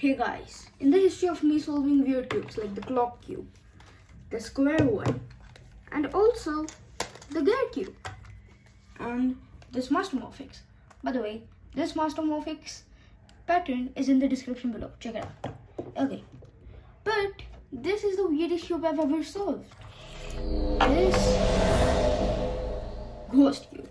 Hey guys, in the history of me solving weird cubes like the clock cube, the square one, and also the gear cube, and this Mastermorphix. By the way, this Mastermorphix pattern is in the description below. Check it out. Okay, but this is the weirdest cube I've ever solved. This ghost cube,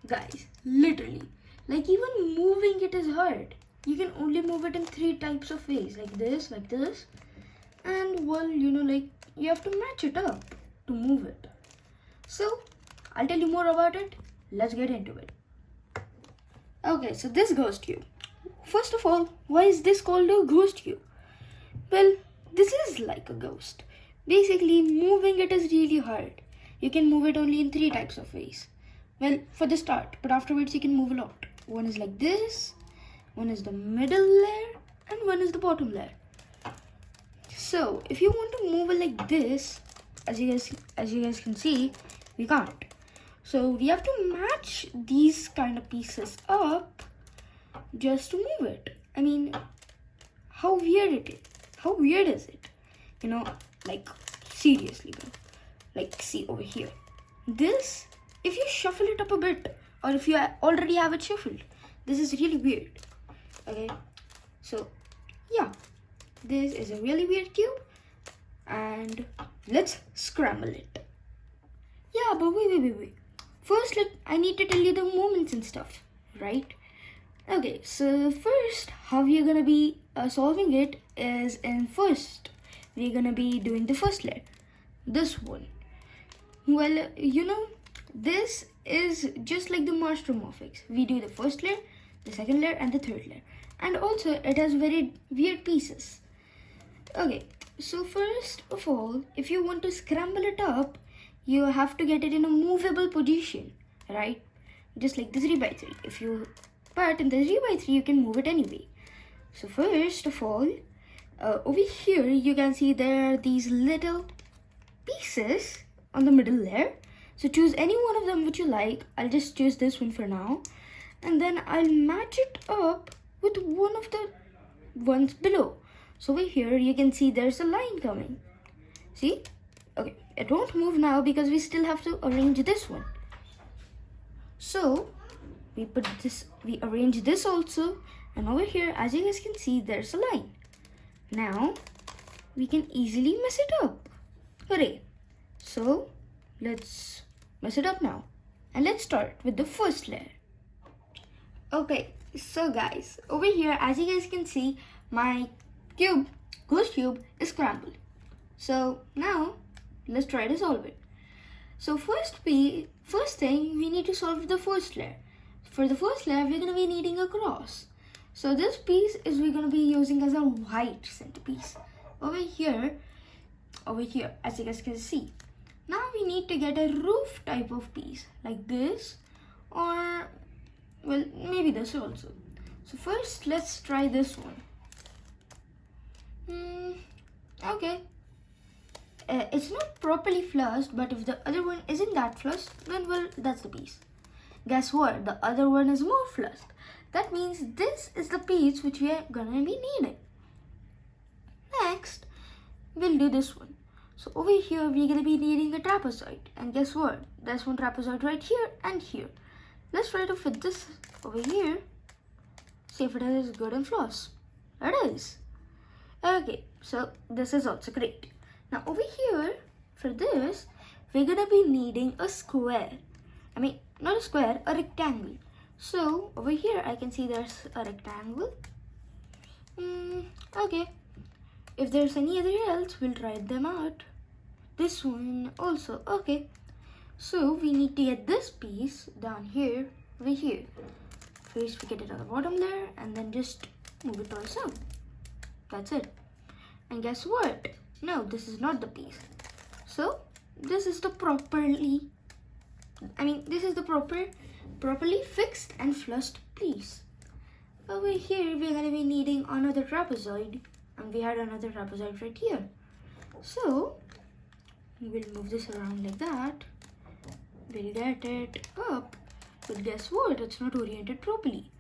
guys, literally, like even moving it is hard. You can only move it in 3 types of ways, like this, and well, like you have to match it up to move it. So I'll tell you more about it. Let's get into it. Okay, so this ghost cube. First of all, why is this called a ghost cube? Well, this is like a ghost. Basically, moving it is really hard. You can move it only in 3 types of ways. Well, for the start, but afterwards you can move a lot. One is like this, one is the middle layer, and one is the bottom layer. So if you want to move it like this, as you guys can see, we can't. So we have to match these kind of pieces up just to move it. I mean, how weird it is. How weird is it? Like seriously, bro. Like, see over here. This, if you shuffle it up a bit, or if you already have it shuffled, this is really weird. Okay, so yeah, this is a really weird cube, and let's scramble it. Yeah, but wait. First, I need to tell you the movements and stuff, right? Okay, so first, how we're gonna be solving it is first, we're gonna be doing the first layer, this one. Well, this is just like the Mastermorphix. We do the first layer, the second layer, and the third layer. And also, it has very weird pieces. Okay, so first of all, if you want to scramble it up, you have to get it in a movable position, right? Just like the 3x3. But in the 3x3, you can move it anyway. So first of all, over here, you can see there are these little pieces on the middle layer. So choose any one of them which you like. I'll just choose this one for now. And then I'll match it up with one of the ones below. So over here, you can see there's a line coming. See? Okay, it won't move now because we still have to arrange this one. So we arrange this also. And over here, as you guys can see, there's a line. Now, we can easily mess it up. Hooray. So let's mess it up now. And let's start with the first layer. Okay, so guys, over here, as you guys can see, my ghost cube is scrambled. So now, let's try to solve it. So first thing, we need to solve the first layer. For the first layer, we're going to be needing a cross. So this piece is we're going to be using as a white centerpiece. Over here, as you guys can see. Now we need to get a roof type of piece, like this, or well, maybe this also. So first, let's try this one. Okay. It's not properly flushed, but if the other one isn't that flushed, then well, that's the piece. Guess what? The other one is more flushed. That means this is the piece which we are gonna be needing. Next, we'll do this one. So over here, we're gonna be needing a trapezoid. And guess what? There's one trapezoid right here and here. Let's try to fit this over here. See if it is good and floss. It is. Okay, so this is also great. Now over here, for this, we're gonna be needing a square. I mean, not a square, a rectangle. So over here, I can see there's a rectangle. Okay. If there's any other else, we'll try them out. This one also. Okay. So we need to get this piece down here, over here. First we get it on the bottom layer and then just move it towards up. That's it. And guess what? No, this is not the piece. So this is the properly fixed and flushed piece. Over here we're gonna be needing another trapezoid, and we had another trapezoid right here. So we'll move this around like that. We'll get it up, but guess what? It's not oriented properly.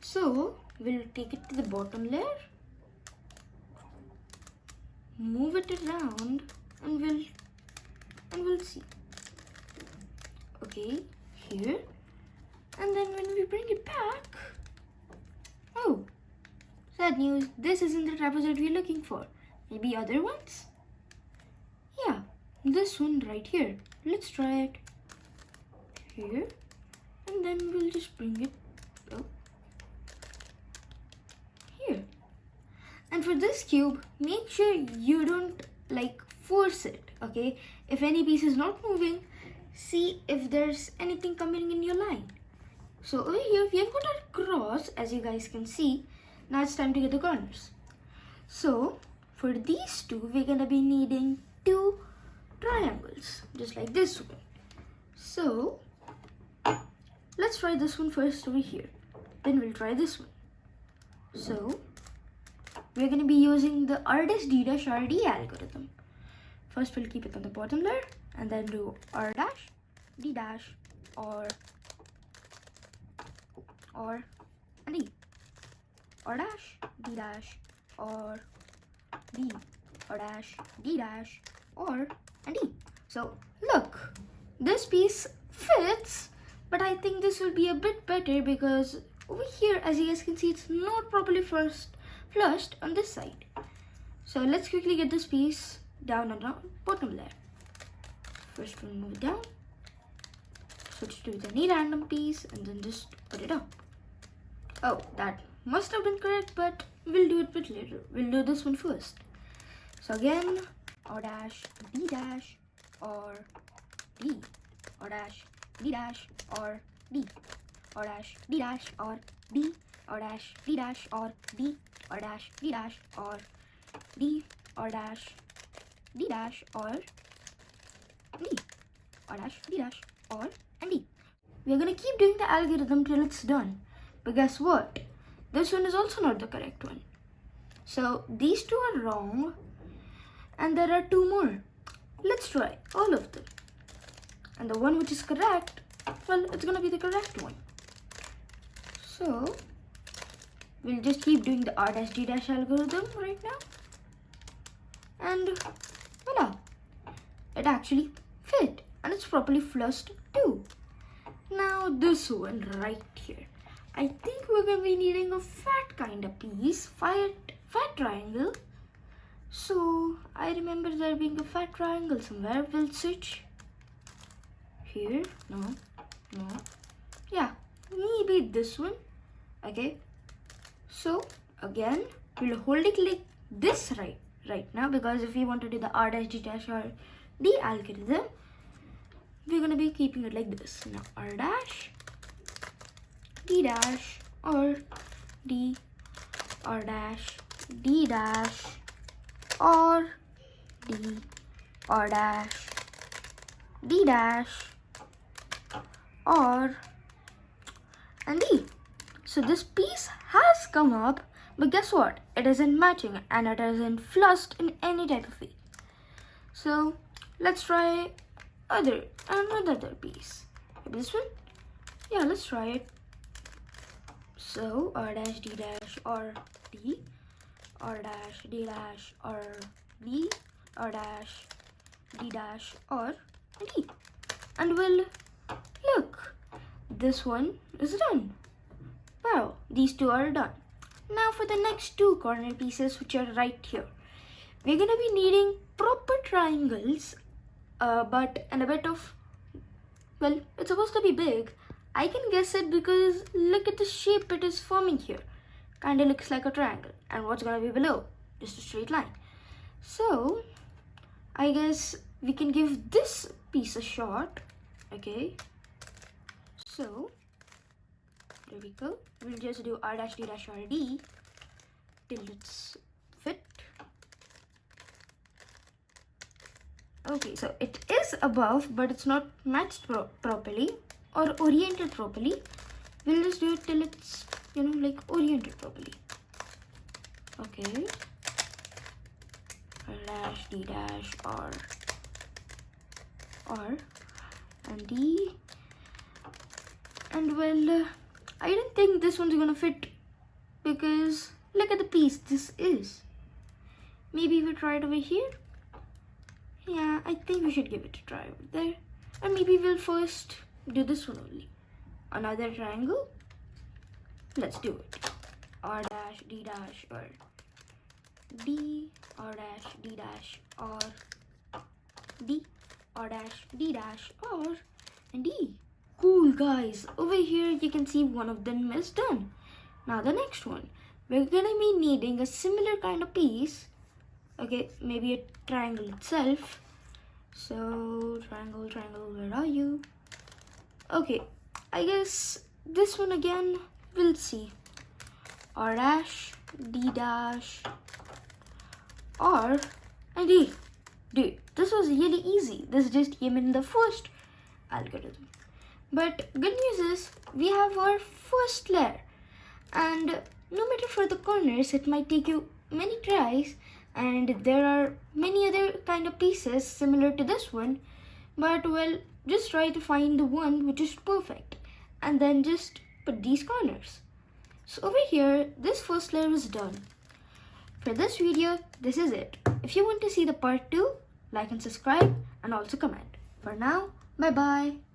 So we'll take it to the bottom layer move it around and we'll see. Okay, here. And then when we bring it back, oh, sad news, this isn't the trapezoid we're looking for. Maybe other ones? Yeah, this one right here. Let's try it here, and then we'll just bring it up here. And for this cube, make sure you don't like force it, okay? If any piece is not moving, see if there's anything coming in your line. So over here, we have got our cross, as you guys can see. Now it's time to get the corners. So for these two, we're gonna be needing 2 triangles, just like this one. So let's try this one first over here. Then we'll try this one. So we're gonna be using the R-D-RD algorithm. First we'll keep it on the bottom layer and then do R-D' or and D. R-D' or D. R-D' or and D. So look, this piece fits, but I think this will be a bit better because over here, as you guys can see, it's not properly flushed on this side. So let's quickly get this piece down on the bottom layer. First we'll move it down, switch to any random piece and then just put it up. Oh, that must have been correct, but we'll do it a bit later. We'll do this one first. So again, R-D' or D. R-D' or D. R-D' or D. R-D' or D. R-D' or D. R-D' or D. R-D' or and D. We're gonna keep doing the algorithm till it's done. But guess what? This one is also not the correct one. So these two are wrong, and there are 2 more. Let's try all of them. And the one which is correct, well, it's gonna be the correct one. So we'll just keep doing the R-D' algorithm right now. And voila, it actually fit and it's properly flushed too. Now this one right here, I think we're gonna be needing a fat kind of piece, fat triangle. So I remember there being a fat triangle somewhere. We'll switch here. No. Yeah, maybe this one. Okay. So again, we'll hold it like this right now, because if we want to do the R-D' or D algorithm, we're gonna be keeping it like this. Now R-D' or D, R-D' or D, R-D' or and D. So this piece has come up, but guess what? It isn't matching and it isn't flushed in any type of way. So let's try another piece. Maybe this one? Yeah, let's try it. So R-D' or D, R-D' or D, R-D' or D. And we'll look, this one is done. Wow, these two are done. Now for the next 2 corner pieces, which are right here, we're gonna be needing proper triangles, but and a bit of, well, it's supposed to be big. I can guess it because look at the shape it is forming here. Kinda looks like a triangle. And what's gonna be below? Just a straight line. So I guess we can give this piece a shot. Okay. So there we go. We'll just do R-D' or D till it's fit. Okay, so it is above, but it's not matched properly or oriented properly. We'll just do it till it's, like oriented properly. Okay. R-D' or and D. And well, I don't think this one's gonna fit because look at the piece this is. maybe we'll try it over here. Yeah, I think we should give it a try over there. And maybe we'll first do this one only. Another triangle. Let's do it. R dash, D dash, or D, R dash, D dash, or D, R dash, D dash, or and D. Cool guys, over here you can see one of them is done. Now the next one. We're gonna be needing a similar kind of piece. Okay, maybe a triangle itself. So triangle, where are you? Okay, I guess this one again, we'll see. R dash, D dash, R and D. Dude, this was really easy. This just came in the first algorithm. But good news is we have our first layer, and no matter for the corners, it might take you many tries, and there are many other kind of pieces similar to this one, but well, just try to find the one which is perfect and then just put these corners. So over here, this first layer is done. For this video, this is it. If you want to see the part 2, like and subscribe and also comment. For now, bye bye.